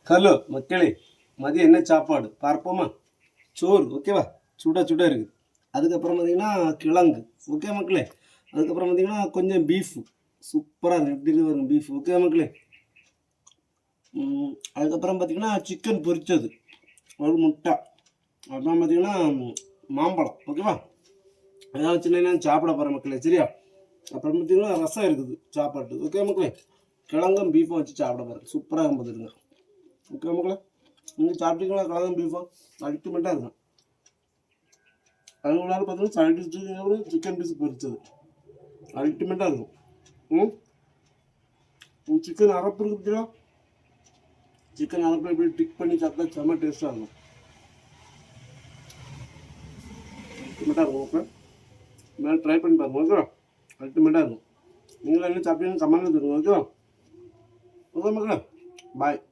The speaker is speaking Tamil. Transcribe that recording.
ஹலோ மக்களே, மதியம் என்ன சாப்பாடு பார்ப்போமா? சோறு ஓகேவா, சுட சுட இருக்குது. அதுக்கப்புறம் பார்த்தீங்கன்னா கிழங்கு ஓகே மக்களே. அதுக்கப்புறம் பார்த்தீங்கன்னா கொஞ்சம் பீஃபு சூப்பராக இருக்குது. எப்படி இருக்கு பாருங்க பீஃப் ஓகே மக்களே. அதுக்கப்புறம் பார்த்தீங்கன்னா சிக்கன் பொரிச்சது, ஒரு முட்டை, அப்புறம் பார்த்தீங்கன்னா மாம்பழம் ஓகேவா. அதெல்லாம் சின்ன சாப்பிட போகிற மக்களே சரியா. அப்புறம் பார்த்தீங்கன்னா ரசம் இருக்குது சாப்பாட்டு ஓகே மக்களே. கிழங்கும் பீஃபும் வச்சு சாப்பிட போகிறேன், சூப்பராக இருக்கும் பார்த்துருங்க ஓகே மக்களே. நீங்கள் சாப்பிட்டீங்களா? கிழங்கும் பீஃபும் அல்டிமேட்டாக இருக்கும். அதுக்கு முன்னாடி பார்த்தீங்கன்னா சைட் சிக்கன் பீஸ் பொரிச்சது அல்டிமேட்டாக இருக்கும். சிக்கன் அரப்பு இருக்கு பார்த்தீங்களா, சிக்கன் அரப்பு எப்படி டிக் பண்ணி சாப்பிட்டா செம்ம டேஸ்ட்டாக இருக்கும், அல்டிமேட்டாக இருக்கும். ஓகே, மேலே ட்ரை பண்ணி பாருங்க ஓகே, அல்டிமேட்டாக இருக்கும். நீங்களும் என்ன சாப்பிட்டீங்கன்னு கமெண்ட்டில் சொல்லுங்கள் ஓகே. ஓகே மக்களே, பாய்.